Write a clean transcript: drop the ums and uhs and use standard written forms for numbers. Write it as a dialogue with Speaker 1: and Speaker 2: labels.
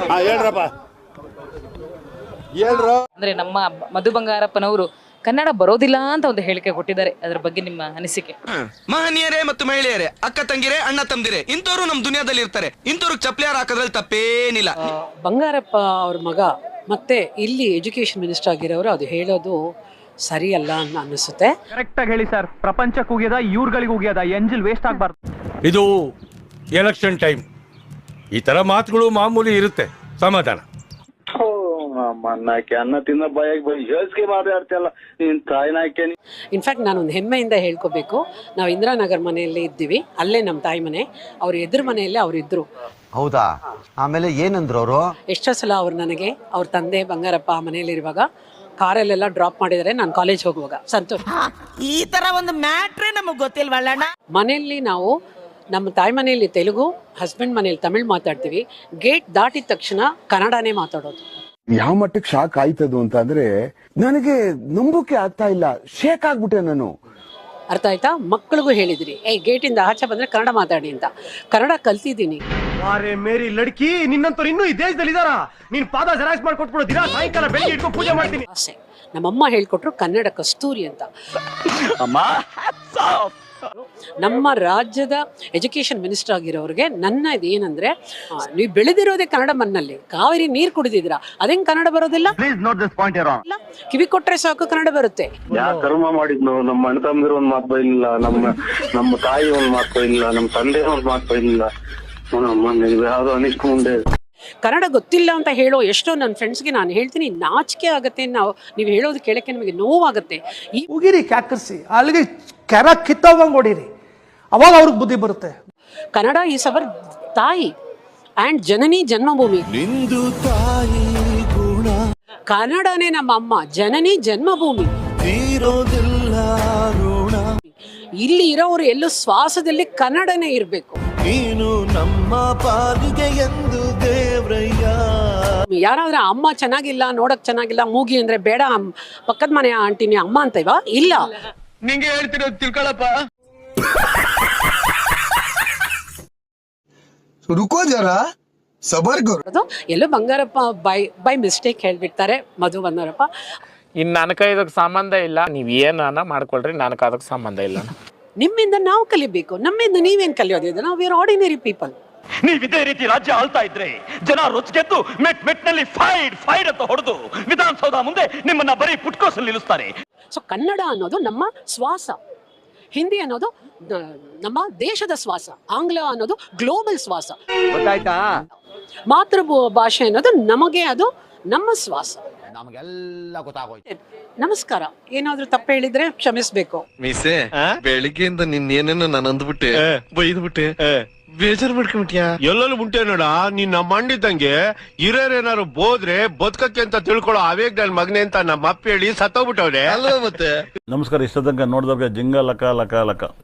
Speaker 1: ಹೇಳ್ರಪ್ಪ ಹೇಳ್ರು.
Speaker 2: ಅಂದ್ರೆ ನಮ್ಮ ಮಧು ಬಂಗಾರಪ್ಪನವರು ಕನ್ನಡ ಬರೋದಿಲ್ಲ ಅಂತ ಒಂದು ಹೇಳಿಕೆ ಕೊಟ್ಟಿದ್ದಾರೆ, ಅದರ ಬಗ್ಗೆ ನಿಮ್ಮ ಅನಿಸಿಕೆ?
Speaker 3: ಮಹನೀಯರೇ ಮತ್ತು ಮಹಿಳೆಯರೇ, ಅಕ್ಕ ತಂಗಿರೇ, ಅಣ್ಣ ತಮ್ದಿರೇ, ಇಂಥವ್ರು ನಮ್ ದುನಿಯಾದಲ್ಲಿ ಇರ್ತಾರೆ. ಇಂಥವ್ರಿಗೆ ಚಪ್ಲಿಯಾರ ಹಾಕೋದ್ರಲ್ಲಿ ತಪ್ಪೇನಿಲ್ಲ.
Speaker 4: ಬಂಗಾರಪ್ಪ ಅವ್ರ ಮಗ ಮತ್ತೆ ಇಲ್ಲಿ ಎಜುಕೇಶನ್ ಮಿನಿಸ್ಟರ್ ಆಗಿರೋರು ಅದು ಹೇಳೋದು ಸರಿಯಲ್ಲ ಅಂತ ಅನಿಸುತ್ತೆ.
Speaker 5: ಕರೆಕ್ಟ್ ಆಗಿ ಹೇಳಿ ಸರ್, ಪ್ರಪಂಚಕ್ಕೆ ಹೋಗ್ಯದ ಇವ್ರುಗಳಿಗೆ ಹೋಗ್ಯದ, ಎಂಜಿಲ್ ವೇಸ್ಟ್ ಆಗ್ಬಾರ್ದು.
Speaker 6: ಇದು ಎಲೆಕ್ಷನ್ ಟೈಮ್, ಈ ತರ ಮಾತುಗಳು ಮಾಮೂಲಿ ಇರುತ್ತೆ. ಸಮಾಧಾನ.
Speaker 1: ಅನ್ನ ತಿನ್ನ ಬಾಯಾಗಿ ಯೋಚಿಕೆ ಮಾತಾಡ್ತಿಯಲ್ಲ ನಿನ್ ತಾಯಿ ನಾಯ್ಕೆ.
Speaker 4: ಇನ್ಫ್ಯಾಕ್ಟ್ ನಾನೊಂದು ಹೆಮ್ಮೆಯಿಂದ ಹೇಳ್ಕೋಬೇಕು, ನಾವು ಇಂದಿರಾನಗರ್ ಮನೆಯಲ್ಲೇ ಇದ್ದೀವಿ, ಅಲ್ಲೇ ನಮ್ಮ ತಾಯಿ ಮನೆ, ಅವ್ರ ಎದುರು ಮನೆಯಲ್ಲೇ ಅವ್ರು ಇದ್ರು.
Speaker 7: ಹೌದಾ? ಆಮೇಲೆ ಏನಂದ್ರು ಅವರು?
Speaker 4: ಎಷ್ಟೋ ಸಲ ಅವ್ರು ನನಗೆ ಅವ್ರ ತಂದೆ ಬಂಗಾರಪ್ಪ ಮನೆಯಲ್ಲಿರುವಾಗ ಕಾರಲ್ಲೆಲ್ಲ ಡ್ರಾಪ್ ಮಾಡಿದರೆ ನಾನು ಕಾಲೇಜ್ ಹೋಗುವಾಗ. ಸಂತೋಷ.
Speaker 8: ಈ ತರ ಒಂದು ಮ್ಯಾಟ್ರೇ ನಮಗ್ ಗೊತ್ತಿಲ್ವಲ್ಲ.
Speaker 4: ಮನೆಯಲ್ಲಿ ನಾವು ನಮ್ಮ ತಾಯಿ ಮನೆಯಲ್ಲಿ ತೆಲುಗು, ಹಸ್ಬೆಂಡ್ ಮನೆಯಲ್ಲಿ ತಮಿಳ್ ಮಾತಾಡ್ತೀವಿ. ಗೇಟ್ ದಾಟಿದ ತಕ್ಷಣ ಕನ್ನಡನೇ ಮಾತಾಡೋದು.
Speaker 9: ಯಾವ ಮಟ್ಟಕ್ಕೆ ಶಾಕ್ ಆಯ್ತದು ಅಂತ ಅಂದ್ರೆ ನನಗೆ ನಂಬುಕೆ ಆಗ್ತಾ ಇಲ್ಲ, ಶೇಕ್ ಆಗ್ಬಿಟ್ಟೆ ನಾನು.
Speaker 4: ಅರ್ಥ ಆಯ್ತಾ? ಮಕ್ಕಳಿಗೂ ಹೇಳಿದಿರಿ, ಗೇಟಿಂದ ಆಚೆ ಬಂದ್ರೆ ಕನ್ನಡ ಮಾತಾಡಿ ಅಂತ. ಕನ್ನಡ ಕಲ್ತಿದ್ದೀನಿ.
Speaker 5: ಅರೆ ಮೇರಿ ಲಡ್ಕಿ, ನಿನ್ನಂತವ್ರು ಇನ್ನೂ ಈ ದೇಶದಲ್ಲಿ ಇದಾರ? ನೀನ್ ಪಾದ ಜೆರಾಕ್ಸ್ ಮಾಡ್ಕೊಟ್ಬಿಡು, ದಿನ ಸಾಯಂಕಾಲ ಬೆಳಿಗ್ಗೆ ಇಟ್ಕೊಂಡು ಪೂಜೆ ಮಾಡ್ತೀನಿ.
Speaker 4: ಆಸೆ. ನಮ್ಮಮ್ಮ ಹೇಳ್ಕೊಟ್ರು ಕನ್ನಡ ಕಸ್ತೂರಿ ಅಂತ. ನಮ್ಮ ರಾಜ್ಯದ ಎಜುಕೇಶನ್ ಮಿನಿಸ್ಟರ್ ಆಗಿರೋರಿಗೆ ನನ್ನ ಇದೇನಂದ್ರೆ, ನೀವು ಬೆಳೆದಿರೋದೇ ಕನ್ನಡ ಮಣ್ಣಲ್ಲಿ, ಕಾವೇರಿ ನೀರ್ ಕುಡಿದಿದ್ರ, ಅದೇನ್ ಕನ್ನಡ ಬರೋದಿಲ್ಲ? ಕಿವಿ ಕೊಟ್ರೆ ಸಾಕು ಕನ್ನಡ ಬರುತ್ತೆ.
Speaker 1: ಯಾ ಕರ್ಮ ಮಾಡಿದ್ನು? ನಮ್ಮ ಅಣ್ಣ ತಮ್ಮದಿರು ಒಂದ್ ಮಾತು ಇಲ್ಲ, ನಮ್ಮ ತಾಯಿ ಒಂದ್ ಮಾತು ಇಲ್ಲ, ನಮ್ಮ ತಂದೆ ಒಂದ್ ಮಾತು ಇಲ್ಲ. ಯಾವ್ದೋ ಅನಿಷ್ಠ ಮುಂದೆ
Speaker 4: ಕನ್ನಡ ಗೊತ್ತಿಲ್ಲ ಅಂತ ಹೇಳೋ ಎಷ್ಟೋ ನನ್ನ ಫ್ರೆಂಡ್ಸ್ಗೆ ನಾನು ಹೇಳ್ತೀನಿ, ನಾಚಿಕೆ ಆಗತ್ತೆ. ನೀವು ಹೇಳೋದು ಕೇಳಕ್ಕೆ ನಮಗೆ ನೋವಾಗತ್ತೆ. ಈ
Speaker 10: ಉಗಿರಿ ಕ್ಯಾಕರ್ಸಿ, ಅಲ್ಲಿಗೆ ಕೆರ ಕಿತ್ತೋಗಂಗ್ ಹೊಡೀರಿ, ಅವಾಗ ಅವ್ರಿಗೆ ಬುದ್ಧಿ ಬರುತ್ತೆ.
Speaker 4: ಕನ್ನಡ ಈಸ್ ಅವರ್ ತಾಯಿ ಆ್ಯಂಡ್ ಜನನಿ ಜನ್ಮಭೂಮಿ. ಕನ್ನಡನೇ ನಮ್ಮ ಅಮ್ಮ, ಜನನಿ ಜನ್ಮಭೂಮಿ. ಇಲ್ಲಿ ಇರೋರು ಎಲ್ಲೂ ಶ್ವಾಸದಲ್ಲಿ ಕನ್ನಡನೇ ಇರಬೇಕು. ಯಾರಾದ್ರೆ ಅಮ್ಮ ಚೆನ್ನಾಗಿಲ್ಲ, ನೋಡಕ್ ಚೆನ್ನಾಗಿಲ್ಲ, ಮೂಗಿ ಅಂದ್ರೆ ಬೇಡ, ಪಕ್ಕದ ಮನೆ ಆಂಟಿನಿ ಅಮ್ಮ ಅಂತ ಇವ ಇಲ್ಲ.
Speaker 3: ನಿಂಗೆ ಹೇಳ್ತಿರೋದು ತಿಳ್ಕೊಳಪ್ಪ.
Speaker 4: ಎಲ್ಲೋ ಬಂಗಾರಪ್ಪ ಬೈ ಮಿಸ್ಟೇಕ್ ಹೇಳ್ಬಿಡ್ತಾರೆ ಮಧು ಬಂಗಾರಪ್ಪ.
Speaker 11: ಇನ್ನು ನನಗೆ ಇದಕ್ಕೆ ಸಂಬಂಧ ಇಲ್ಲ, ನೀವು ಏನಾನ ಮಾಡ್ಕೊಳ್ರಿ, ನನಗೆ ಅದಕ್ಕೆ ಸಂಬಂಧ ಇಲ್ಲ.
Speaker 4: ನಿಮ್ಮಿಂದ ನಾವು ಕಲಿಬೇಕು, ನಮ್ಮಿಂದ ನೀವೇನ್ ಕಲಿಯೋದಿದೆ? ನಾವು ವಿ ಆರ್ ಆರ್ಡಿನರಿ ಪೀಪಲ್.
Speaker 5: ನೀವ್ ಇದೇ ರೀತಿ ರಾಜ್ಯ ಆಳ್ತಾ ಇದ್ರೆ ಜನ ರೊಚ್ಚಿಗೆದ್ದು ಮೆಟ್ನಲ್ಲಿ ಫೈಡ್ ಅಂತ ಹೊಡೆದು ವಿಧಾನಸೌಧ ಮುಂದೆ ನಿಮ್ಮನ್ನ ಬರೀ ಪುಟ್ಕೋಸಲ್ಲಿ ನಿಲ್ಲಿಸ್ತಾರೆ.
Speaker 4: ಸೊ ಕನ್ನಡ ಅನ್ನೋದು ನಮ್ಮ ಶ್ವಾಸ, ಹಿಂದಿ ಅನ್ನೋದು ನಮ್ಮ ದೇಶದ ಶ್ವಾಸ, ಆಂಗ್ಲ ಅನ್ನೋದು ಗ್ಲೋಬಲ್ ಶ್ವಾಸ.
Speaker 7: ಗೊತ್ತಾಯ್ತಾ?
Speaker 4: ಮಾತೃ ಭಾಷೆ ಅನ್ನೋದು ನಮಗೆ ಅದು ನಮ್ಮ ಶ್ವಾಸ.
Speaker 7: ನಮಗೆಲ್ಲ ಗೊತ್ತಾಗೋಯ್ತು.
Speaker 4: ನಮಸ್ಕಾರ. ಏನಾದ್ರೂ ತಪ್ಪು ಹೇಳಿದ್ರೆ ಕ್ಷಮಿಸ್ಬೇಕು.
Speaker 3: ಮೀಸೆ ಬೆಳಿಗ್ಗೆಯಿಂದ ನಿನ್ನೇನೇನೋ ನಾನು ಅಂದ್ಬಿಟ್ಟೆ, ಬೈದ್ಬಿಟ್ಟೆ, ಬೇಜಾರು ಮಾಡ್ಕೊಂಬಿಟ್ಯಾ?
Speaker 6: ಎಲ್ಲೆಲ್ಲೂ ಮುಂಟೆ ನೋಡ, ನೀನ್ ನಮ್ಮ ಮಂಡಿದ್ದಂಗೆ ಹಿರಿಯರೇನಾರು ಬೋದ್ರೆ ಬದುಕಕ್ಕೆ ಅಂತ ತಿಳ್ಕೊಳ್ಳೋ ಅವೇಗ್ ನನ್ ಮಗನೆ ಅಂತ ನಮ್ಮ ಅಪ್ಪ ಹೇಳಿ ಸತ್ತೋಗ್ಬಿಟ್ಟವ್ರೆ.
Speaker 3: ಅಲ್ವಾ ಮತ್ತೆ.
Speaker 12: ನಮಸ್ಕಾರ. ಇಷ್ಟ ತನಕ ನೋಡಿದವ್ರಿಗೆ ಜಿಂಗ ಲಕ ಲಕ ಲಕ.